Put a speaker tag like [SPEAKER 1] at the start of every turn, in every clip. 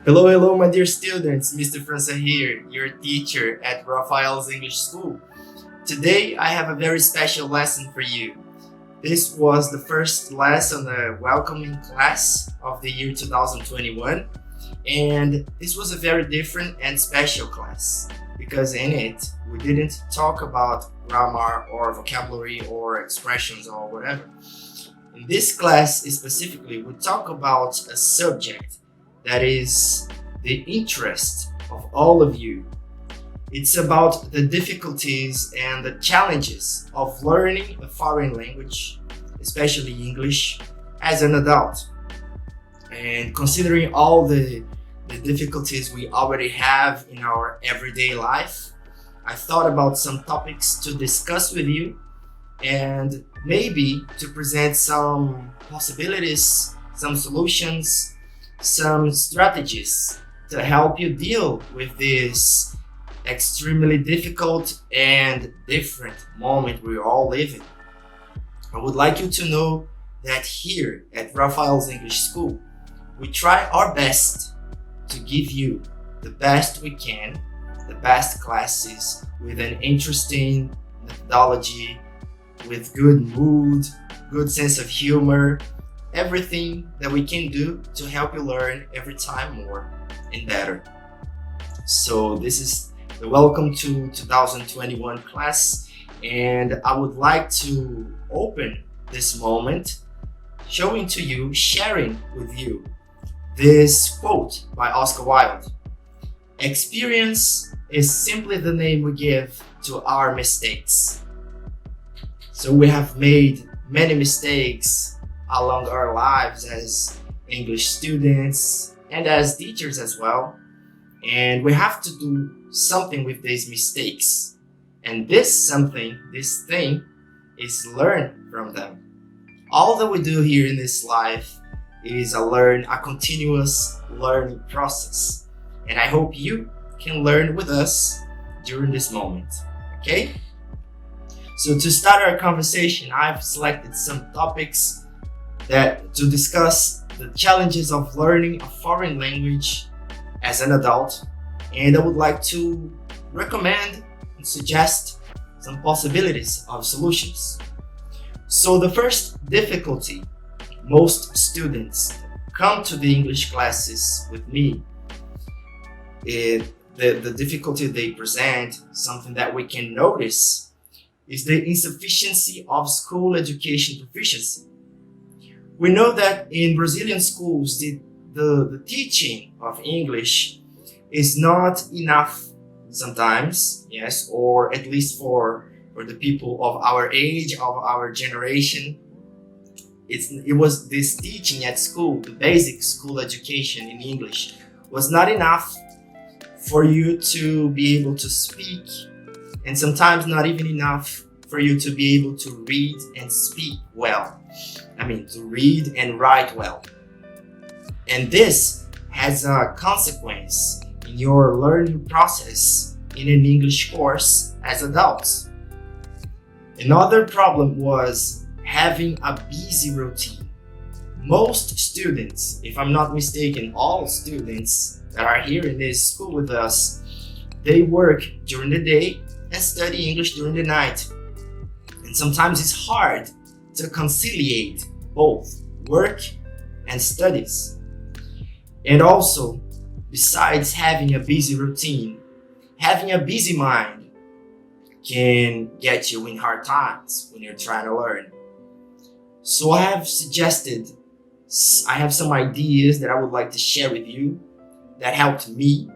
[SPEAKER 1] Hello, my dear students. Mr. França here, your teacher at Raphael's English School. Today, I have a very special lesson for you. This was the first lesson, the welcoming class of the year 2021, and this was a very different and special class because in it, we didn't talk about grammar or vocabulary or expressions or whatever. In this class specifically, we talk about a subject that is the interest of all of you. It's about the difficulties and the challenges of learning a foreign language, especially English, as an adult. And considering all the difficulties we already have in our everyday life, I thought about some topics to discuss with you and maybe to present some possibilities, some solutions, some strategies to help you deal with this extremely difficult and different moment we all live in. I would like you to know that here at Raphael's English School, we try our best to give you the best we can, the best classes with an interesting methodology, with good mood, good sense of humor, everything that we can do to help you learn every time more and better. So this is the Welcome to 2021 class, and I would like to open this moment showing to you, sharing with you this quote by Oscar Wilde. Experience is simply the name we give to our mistakes. So we have made many mistakes along our lives as English students and as teachers as well. And we have to do something with these mistakes. And this thing is learn from them. All that we do here in this life is a continuous learning process. And I hope you can learn with us during this moment. Okay? So to start our conversation, I've selected some topics to discuss the challenges of learning a foreign language as an adult, and I would like to recommend and suggest some possibilities of solutions. So the first difficulty most students come to the English classes with me, the difficulty they present, something that we can notice, is the insufficiency of school education proficiency. We know that in Brazilian schools, the teaching of English is not enough sometimes, yes, or at least for the people of our age, of our generation. It was this teaching at school, the basic school education in English, was not enough for you to be able to speak, and sometimes not even enough for you to be able to read and speak well. To read and write well. And this has a consequence in your learning process in an English course as adults. Another problem was having a busy routine. Most students, if I'm not mistaken, all students that are here in this school with us, they work during the day and study English during the night. And sometimes it's hard to conciliate both work and studies. And also, besides having a busy routine, having a busy mind can get you in hard times when you're trying to learn. So I have some ideas that I would like to share with you that helped me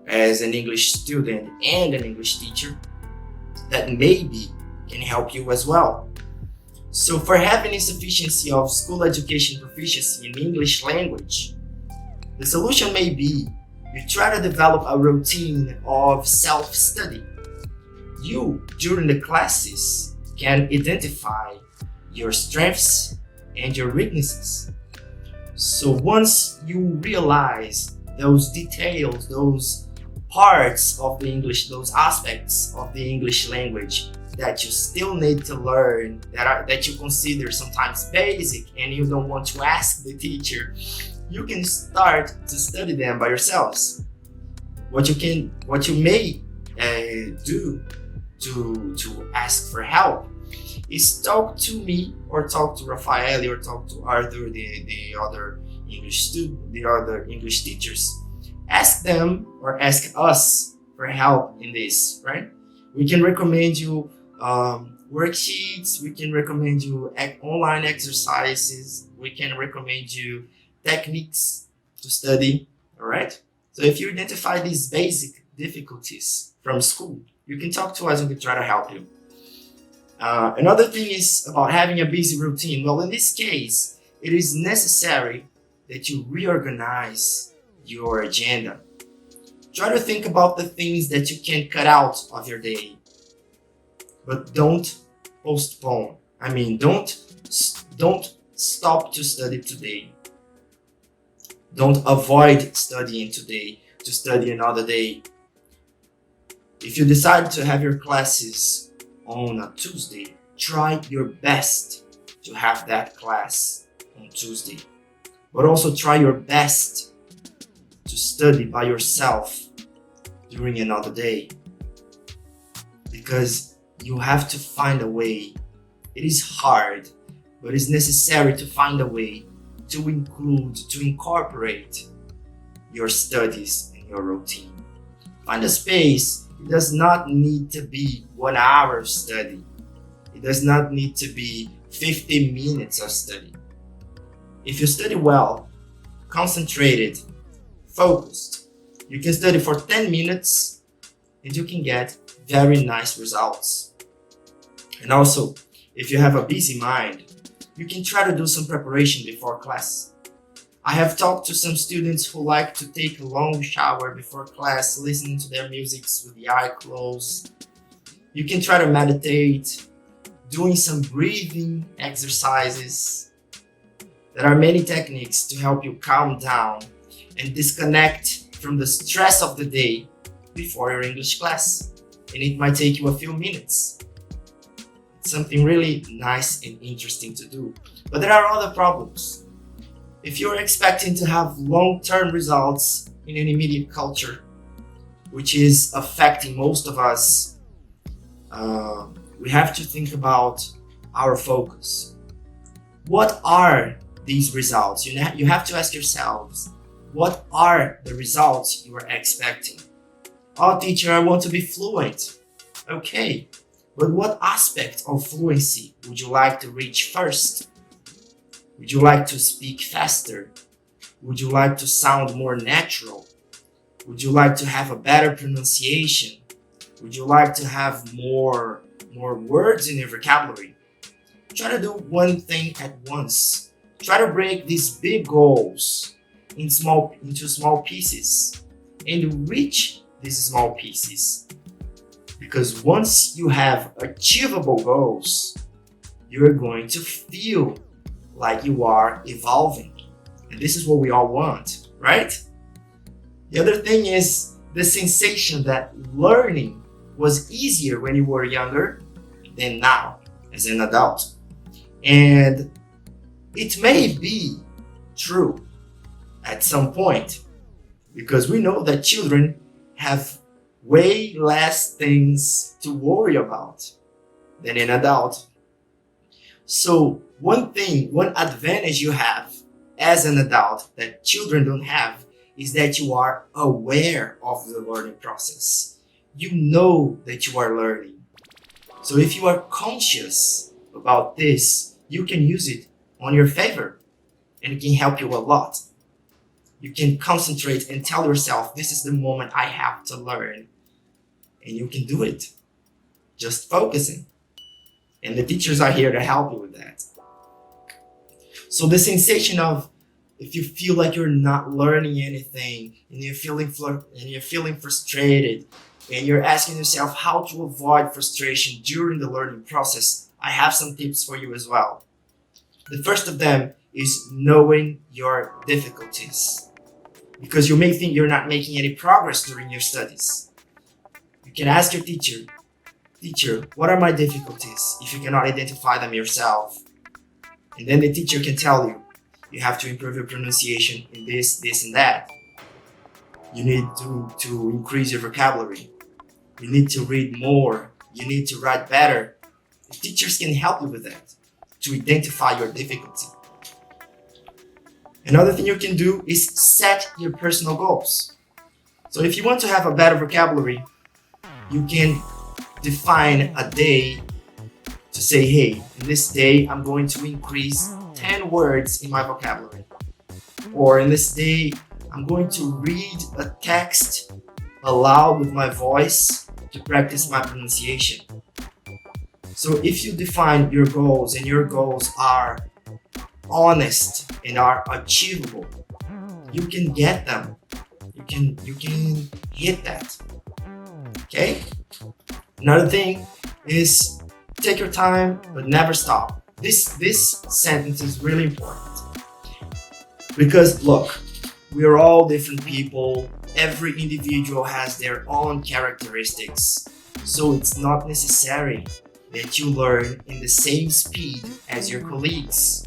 [SPEAKER 1] as an English student and an English teacher that maybe can help you as well. So for having insufficiency of school education proficiency in English language, the solution may be you try to develop a routine of self-study. You, during the classes, can identify your strengths and your weaknesses. So once you realize those details, those parts of the English, those aspects of the English language that you still need to learn, that you consider sometimes basic and you don't want to ask the teacher you can start to study them by yourselves. What you may do to ask for help is talk to me or talk to Rafael or talk to Arthur, the other the other English teachers. Ask them or ask us for help in this, right? We can recommend you worksheets, we can recommend you online exercises, we can recommend you techniques to study, all right? So if you identify these basic difficulties from school, you can talk to us and we try to help you. Another thing is about having a busy routine. Well, in this case, it is necessary that you reorganize your agenda. Try to think about the things that you can cut out of your day, but don't postpone. Don't stop to study today. Don't avoid studying today to study another day. If you decide to have your classes on a Tuesday, try your best to have that class on Tuesday. But also try your best to study by yourself during another day. Because you have to find a way. It is hard, but it's necessary to find a way to incorporate your studies in your routine. Find a space. It does not need to be 1 hour of study. It does not need to be 50 minutes of study. If you study well, concentrated, focused, you can study for 10 minutes and you can get very nice results. And also, if you have a busy mind, you can try to do some preparation before class. I have talked to some students who like to take a long shower before class, listening to their music with the eye closed. You can try to meditate, doing some breathing exercises. There are many techniques to help you calm down and disconnect from the stress of the day before your English class. And it might take you a few minutes. It's something really nice and interesting to do. But there are other problems. If you're expecting to have long-term results in an immediate culture, which is affecting most of us, we have to think about our focus. What are these results? You have to ask yourselves, what are the results you are expecting? Oh, teacher, I want to be fluent. Okay, but what aspect of fluency would you like to reach first? Would you like to speak faster? Would you like to sound more natural? Would you like to have a better pronunciation? Would you like to have more words in your vocabulary? Try to do one thing at once. Try to break these big goals into small pieces and reach these small pieces. Because once you have achievable goals, you're going to feel like you are evolving. And this is what we all want, right? The other thing is the sensation that learning was easier when you were younger than now as an adult. And it may be true at some point, because we know that children have way less things to worry about than an adult. So one advantage you have as an adult that children don't have is that you are aware of the learning process. You know that you are learning. So if you are conscious about this, you can use it on your favor and it can help you a lot. You can concentrate and tell yourself, this is the moment I have to learn. And you can do it. Just focusing. And the teachers are here to help you with that. So the sensation of if you feel like you're not learning anything and you're feeling frustrated and you're asking yourself how to avoid frustration during the learning process, I have some tips for you as well. The first of them is knowing your difficulties. Because you may think you're not making any progress during your studies. You can ask your teacher, what are my difficulties? If you cannot identify them yourself. And then the teacher can tell you, You have to improve your pronunciation in this, and that. You need to increase your vocabulary. You need to read more. You need to write better. The teachers can help you with that, to identify your difficulty. Another thing you can do is set your personal goals. So if you want to have a better vocabulary, you can define a day to say, hey, in this day, I'm going to increase 10 words in my vocabulary. Or in this day, I'm going to read a text aloud with my voice to practice my pronunciation. So if you define your goals and your goals are honest and are achievable, you can get them. You can hit that. Okay? Another thing is take your time but never stop. This sentence is really important. Because look, we are all different people. Every individual has their own characteristics. So it's not necessary that you learn in the same speed as your colleagues.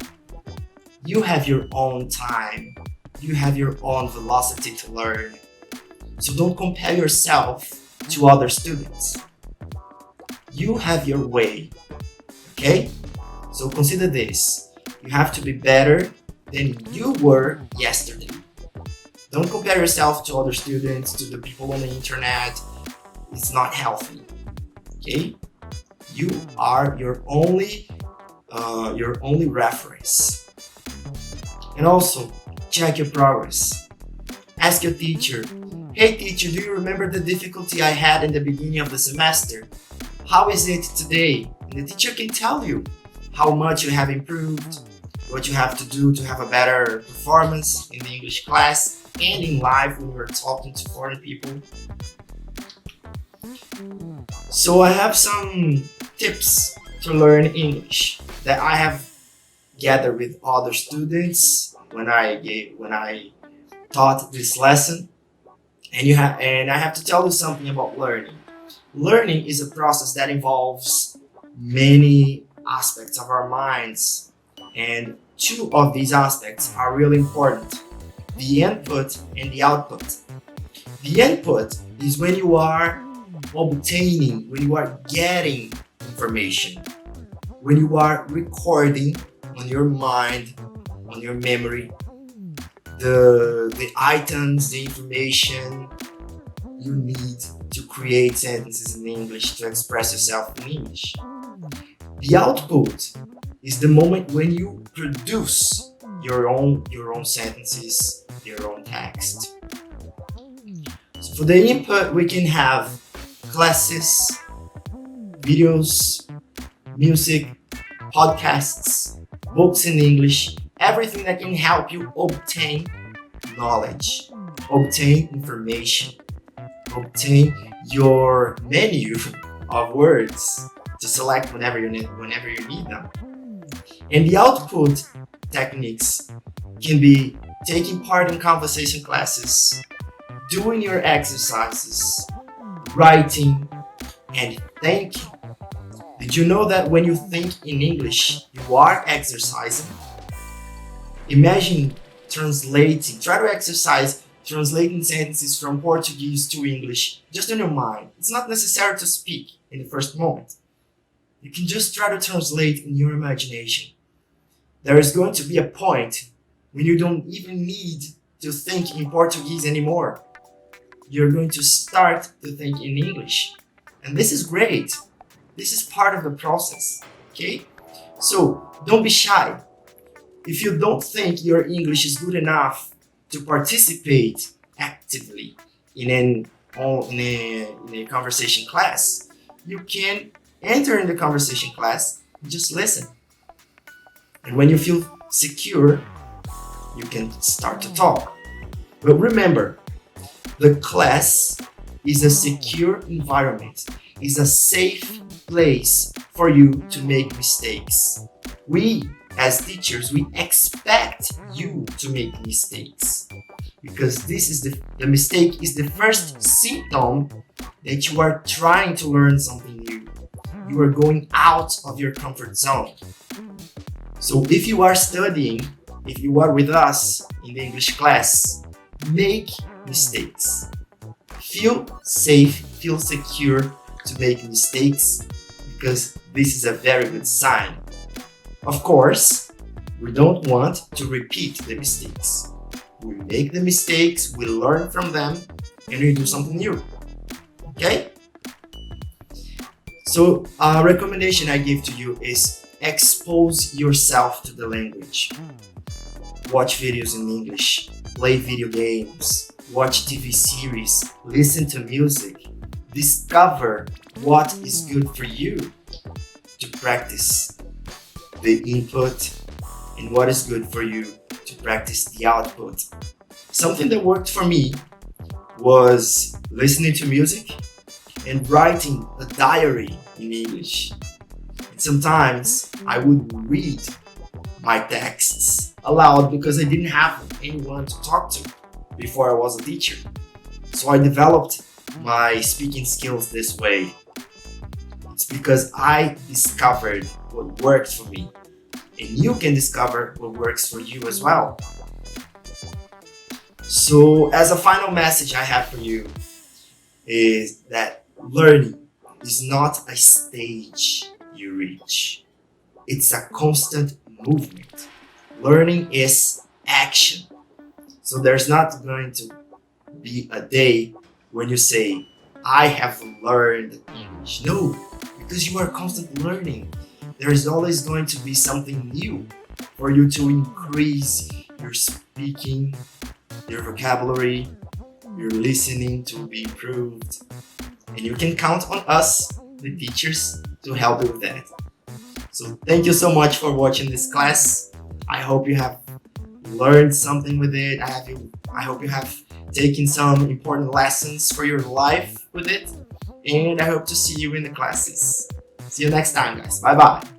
[SPEAKER 1] You have your own time. You have your own velocity to learn. So don't compare yourself to other students. You have your way. Okay? So consider this. You have to be better than you were yesterday. Don't compare yourself to other students, to the people on the internet. It's not healthy. Okay? You are your only reference. And also, check your progress. Ask your teacher, hey teacher, do you remember the difficulty I had in the beginning of the semester? How is it today? And the teacher can tell you how much you have improved, what you have to do to have a better performance in the English class and in life when you're talking to foreign people. So I have some tips to learn English that I have gathered with other students when I taught this lesson. And I have to tell you something about learning. Learning is a process that involves many aspects of our minds, and two of these aspects are really important: the input and the output. The input is when you are obtaining, when you are getting information, when you are recording on your mind, on your memory, the items, the information you need to create sentences in English, to express yourself in English. The output is the moment when you produce your own sentences, your own text. So for the input, we can have classes, videos, music, podcasts, books in English, everything that can help you obtain knowledge, obtain information, obtain your menu of words to select whenever you need them. And the output techniques can be taking part in conversation classes, doing your exercises, writing, and thinking. Did you know that when you think in English, you are exercising? Imagine try to exercise translating sentences from Portuguese to English just in your mind. It's not necessary to speak in the first moment. You can just try to translate in your imagination. There is going to be a point when you don't even need to think in Portuguese anymore. You're going to start to think in English. And this is great. This is part of the process, okay? So don't be shy. If you don't think your English is good enough to participate actively in a conversation class, you can enter in the conversation class and just listen. And when you feel secure, you can start to talk. But remember, the class is a secure environment, is a safe place for you to make mistakes. We, as teachers, we expect you to make mistakes, because this is the mistake is the first symptom that you are trying to learn something new. You are going out of your comfort zone. So if you are studying if you are with us in the English class, make mistakes. Feel safe, feel secure to make mistakes because this is a very good sign. Of course, we don't want to repeat the mistakes. We make the mistakes, we learn from them, and we do something new. Okay? So a recommendation I give to you is expose yourself to the language. Watch videos in English, play video games, watch TV series, listen to music. Discover what is good for you to practice the input and what is good for you to practice the output. Something that worked for me was listening to music and writing a diary in English. And sometimes I would read my texts aloud because I didn't have anyone to talk to before I was a teacher. So I developed my speaking skills this way. It's because I discovered what worked for me. And you can discover what works for you as well. So as a final message I have for you is that learning is not a stage you reach. It's a constant movement. Learning is action. So there's not going to be a day when you say, I have learned English. No, because you are constantly learning. There is always going to be something new for you to increase your speaking, your vocabulary, your listening to be improved. And you can count on us, the teachers, to help you with that. So thank you so much for watching this class. I hope you have learned something with it. I hope you have taken some important lessons for your life with it. And I hope to see you in the classes. See you next time, guys. Bye-bye.